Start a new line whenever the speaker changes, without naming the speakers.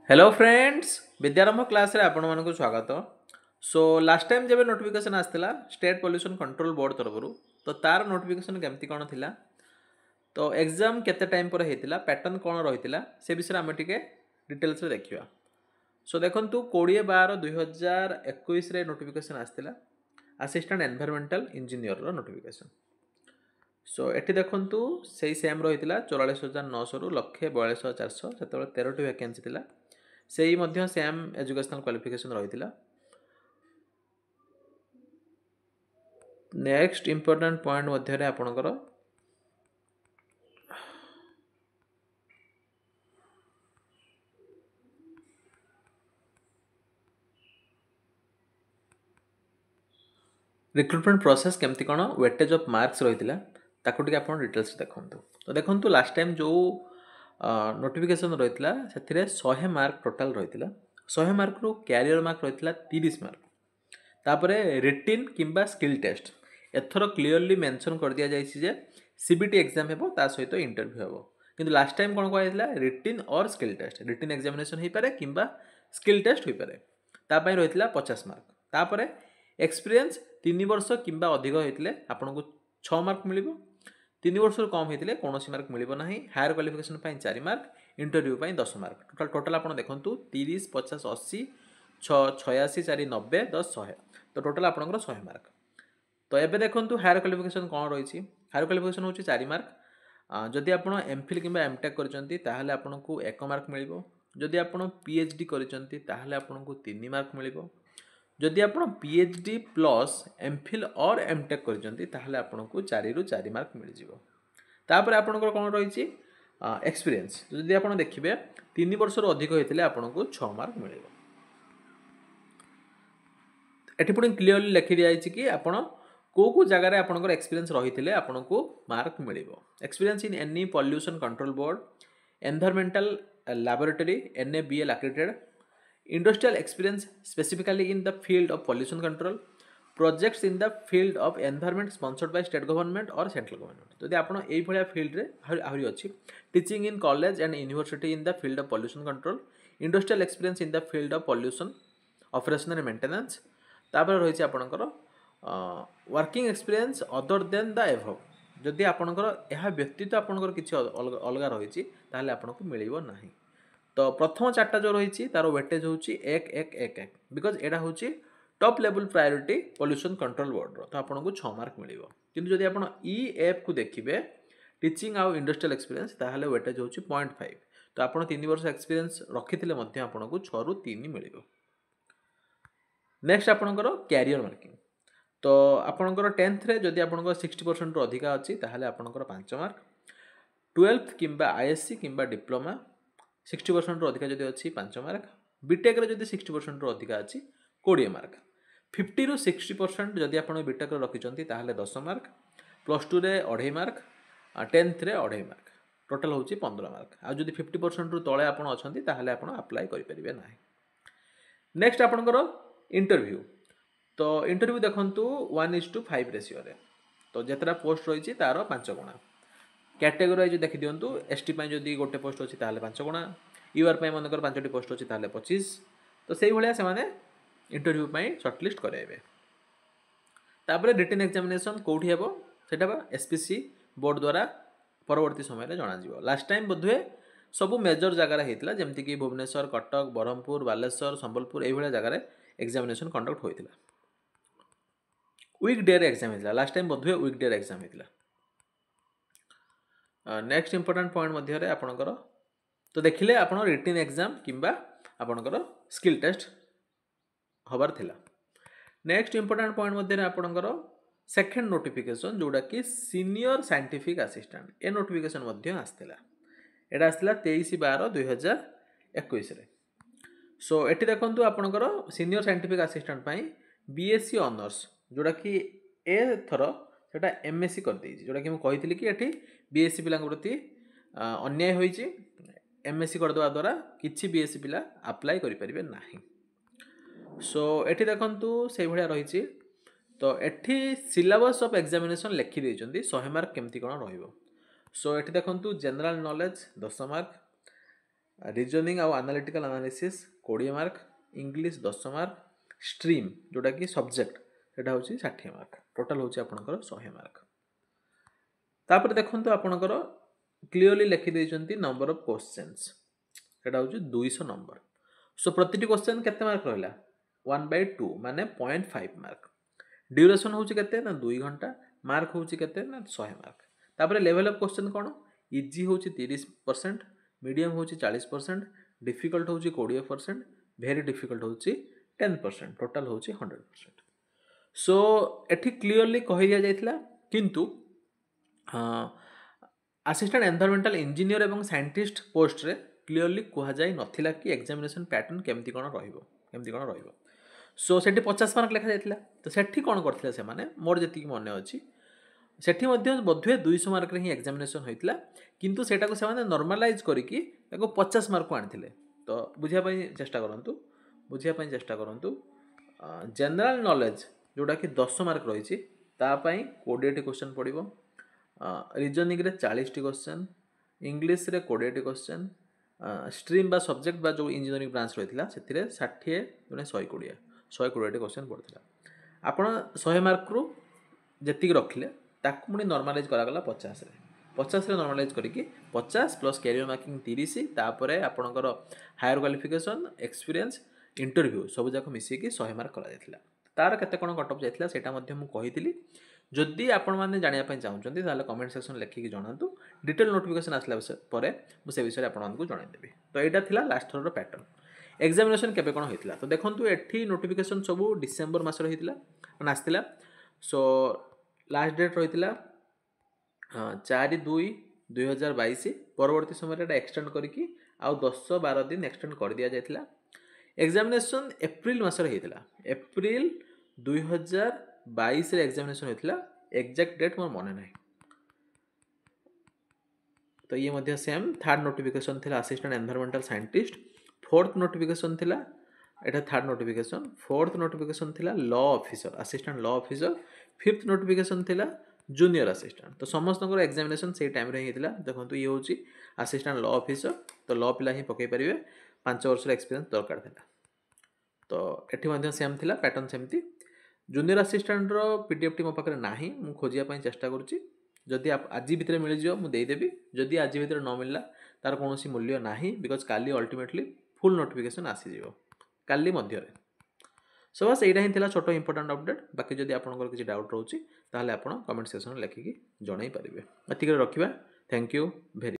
Hello friends विद्यारंभ class रे आपण मानक स्वागत। सो लास्ट टाइम जब नोटिफिकेशन आसला स्टेट पोल्यूशन कंट्रोल बोर्ड तरफ तो तार नोटिफिकेशन केमती कौन थिला तो एग्जाम केते टाइम पर हेतिला पैटर्न कौन रही से विषय आम टे डिटेल्स देखा। सो देखंतु 20/12/2021 रे नोटिफिकेशन आसला असिस्टेंट एनवायरमेंटल इंजीनियर रो नोटिफिकेशन। सो एटी देखंतु सेही सेम रही 44,900 रु 1,42,400 से 13टी वैकेंसी थिला सेही मध्य सेम एजुकेशनल क्वालिफिकेशन रही। नेक्स्ट इंपोर्टेंट पॉइंट मध्य आपणकर रिक्रुटमेंट प्रोसेस केमती कौन वेटेज ऑफ मार्क्स रही आप डिटेल्स देखु। तो देखो लास्ट टाइम जो नोटिफिकेशन रही है 100 मार्क टोटाल रही 100 मार्क रु कैरियर मार्क रही 30 मार्क तापरे रिटिन किंबा स्किल टेस्ट एथर क्लीयरली मेंशन कर दिया जाए सीबीटी एग्जाम हेबो ता सहित इंटरव्यू हेबो किंतु लास्ट टाइम कौन कहला रिटिन और स्किल टेस्ट रिटिन एग्जामिनेशन हो पारे किंबा स्किल टेस्ट हो पारे तापाई रही 50 मार्क तापरे एक्सपीरियंस 3 वर्ष किंबा अधिक होते आपको 6 मार्क मिल 3 वर्ष कम होते कौन मार्क मिल ना higher qualification 4 mark interview 10 mark total total आप देखो 30 50 80 86 4 90 10 100 तो टोटाल आपंकर 100 मार्क। तो ये देखो हायर क्वालिफिकेशन कौन रही हायर क्वालिफिकेशन हूँ 4 मार्क जदि आप एमफिल कि एमटेक आपको 1 मार्क मिल जदि आप पीएचडी आपको 3 मार्क मिल जदि आप पीएचडी प्लस एमफिल और एमटेक आपको 4 रु 4 मार्क मिल जापर आपंकर कौन रही एक्सपीरियंस जदि आप देखिए 3 वर्ष अधिक होते आपको 6 मार्क मिल एटी पुणी क्लीयरली लिखि दिखाई कि आपण को जगार आपंकर एक्सपीरियंस रही आपको mark mill experience in any pollution control board environmental laboratory NABL accredited industrial experience specifically in the field of pollution control projects in the field of environment sponsored by state government or central government जदि आप ये field रे आहरी अच्छी teaching in college and university in the field of pollution control industrial experience in the field of pollution operation and maintenance तापर रही आपणकर working experience other than the above जदि आपणकर यह व्यतीत आपणकर किसी अलग रही आपको मिल ना। तो प्रथम 4टा जो रही तार वेटेज हूँ 1-1-1-1 बिकज यहाँ हूँ top level priority pollution control board तो आपको 6 मार्क मिल किंतु जदि आप EF को देखिए टीचिंग आउ इंडस्ट्रियल एक्सपीरियंस ताहले वेटेज हूँ 0.5 तो आप 3 वर्ष एक्सपीरियंस रखी आपको 6 रु 3 मिल। नेक्स्ट आपणकर कैरियर मार्किंग तो आपणकर 10th रे जदि आपणकर 60% रु अधिका अच्छी ताहले आपणकर 5 मार्क 12th किंबा ISC किंबा डिप्लोमा 60% रु अधिका जदि अच्छी 5 मार्क बीटेक रे जदि 60% रु अधिका अच्छी 20 मार्क 50 रु 60% जदि आप बीटेक रखिंट ताहले 10 मार्क +2 रे 2.5 मार्क 10th रे 2.5 मार्क टोटाल हूँ 15 मार्क आ जदि 50% रु तले आप अप्लाई करें ना। नेक्स्ट आपणकर इंटरव्यू तो इंटरव्यू देखु 1:5 रेशियो रे तो जितना पोस्ट रही तार 5 गुणा कैटेगोराइज देखी दिंतु ST जदि गोटे पोस्ट अच्छी 5 गुणा UR मनकर 5टी पोस्ट अच्छी 25 तो से भाया से इंटरव्यू सर्टलिस्ट कराइबे। तापर रिटन एग्जामिनेशन कौटी हे सेटा SPC बोर्ड द्वारा परवर्ती समय जन लास्ट टाइम बोधे सबू मेजर जगार होता जमीक भुवनेश्वर कटक ब्रह्मपुर बालेश्वर संबलपुर ये जगार एग्जामिनेशन कंडक्ट होता वीक डे एग्जाम होता लास्ट टाइम बोधे वीक डे एग्जाम होता। नेक्स्ट इंपोर्टेंट पॉइंट मध्य आपणकर तो देखिले आप रिटन एग्जाम किंबा आपणकर स्किल टेस्ट हबार थिला। नेक्स्ट इंपोर्टेंट पॉइंट मध्य आपणकर सेकेंड नोटिफिकेशन जोड़ा कि सीनियर साइंटिफिक असिस्टेंट ए नोटिफिकेशन मध्य आसला एटा आसला 23/12/2021 रे। सो एटी देखंतु आपणकर senior scientific assistant BSc honours जोड़ा कि ए थर सेटा MSc कर देछि जोड़ा कि मैं कही कि एटी BSc पिला प्रति अन्याय होइछि MSc करदेवा द्वारा किछि BSc पिला अप्लाई करि परिबे नाही। सो एटी देखंतु से भलिया रहिछि तो एटी सिलेबस ऑफ एग्जामिनेशन लिखि देइछन्ती 100 मार्क केमती कोन रहइबो। सो एटी देखंतु जनरल नॉलेज 10 मार्क रिजनिंग आउ analytical analysis 20 mark, English 10 mark, stream जोटा कि सब्जेक्ट सेटा होची 60 मार्क, टोटल होची आपनकर 100 मार्क। तापर देखंतु आपनकर क्लियरली लिखि दैछंती नंबर ऑफ क्वेश्चंस, सेटा होची 200 नंबर। सो प्रतिटी क्वेश्चन केते मार्क रहला 1/2 माने 0.5 मार्क। ड्यूरेशन होची केते ना 2 घंटा, मार्क होची केते ना 100 मार्क। तापर level of question cone, easy होची 30%, मीडियम होची 40%, डिफिकल्ट होची 20%, वेरी डिफिकल्ट होची 10%, टोटल होची 100%। सो एठी क्लियरली कहि दिया जायतिला, किंतु असिस्टेंट एनवायरमेंटल इंजीनियर एवं साइंटिस्ट पोस्ट रे क्लियरली कह जाय नथिला कि एग्जामिनेशन पैटर्न केमती कोन रहिबो। सो सेठी 50 मार्क लिखा जायतिला, तो सेठी कोन करथिले से माने मोर जति मने अछि सेठी मध्य बोधवे 200 मार्क रे ही एग्जामिनेशन होइतिला, किंतु सेटा को से माने नॉर्मलाइज करिकि ताको 50 मार्क को आनिथिले। तो बुझिया पई चेष्टा करंतु जनरल नॉलेज जोटा कि 10 मार्क रहिछि ता पई 20 टी क्वेश्चन पड़िबो, रीजनिंग रे 40 टी क्वेश्चन, इंग्लिश रे 20 टी क्वेश्चन, स्ट्रीम बा सब्जेक्ट बा जो इंजीनियरिंग ब्रांच रहितिला सेथिरे 60 गुणे 120 टी क्वेश्चन पड़थिला। आपण 100 मार्क रु जेतिक रखिले ताकू पुणी नॉर्मलाइज करागला 50 रे नॉर्मलाइज करिकि 50 प्लस कैरियर मार्किंग 30, तापरे आपणकर हायर क्वालिफिकेशन एक्सपीरियंस इंटरव्यू सब जाक मिसिकी 100 मार्क करा जायतिला। तार केते कोन कट ऑफ जायतिला सेटा मध्ये मु कहितिली। जदि आपण माने जानिया पय चाहुचंती ताले कमेंट सेक्शन लेखिकी जणांतु, डिटेल नोटिफिकेशन आसला परे मु से विषय आपण मानकु जणाइ देबी। तो एटा थिला लास्ट थर रो पैटर्न। एग्जामिनेशन केबे कोन होइतिला, तो देखंतु एठी नोटिफिकेशन सब डिसेंबर मास रे होइतिला माने आस्तिला। सो लास्ट डेट रहितिला 4/2/2022, परवर्ती समय एटा एक्सटेंड करिकि आउ 10-12 दिन एक्सटेंड कर दिया जायतिला। एग्जामिनेशन एप्रिल मास रे हेतिला, एप्रिल 2022 रे एग्जामिनेशन होइतिला, एग्जैक्ट डेट मोर मने नाही। तो ये मध्य सेम थर्ड नोटिफिकेशन थिला assistant environmental scientist, fourth notification थिला एटा थर्ड नोटिफिकेशन, फोर्थ नोटिफिकेशन थिला law officer assistant law officer, fifth notification थिला जूनियर असिस्टेंट। तो समस्त एग्जामिनेशन से टाइम रे हेतिला। देखंतु ये होची असिस्टेंट लॉ ऑफिसर, तो लॉ पिला ही पकई परिवे, 5 वर्ष एक्सपीरियंस दरकार थिला। तो एठी मध्य सेम थिला पैटर्न सेमती। जूनियर असिस्टेंट रो पीडीएफ टी मो पाखरे नाही, मु खोजिया पय चेष्टा करूची। जदि आप आज भितर मिल जियो मु देई देबी, जदि आज भितर न मिलला तार कोनोसी मूल्य नाही, because Kali ultimately full notification आसी जिवो काली मध्य रे। सो बस एटा ही थिला छोटो इंपोर्टेंट अपडेट। बाकी जदि आपनकर किछि डाउट रहउची ताहले आपण कमेंट सेक्शन में लिखिकी जणाई परिबे। एतिके रखिबा। Thank you very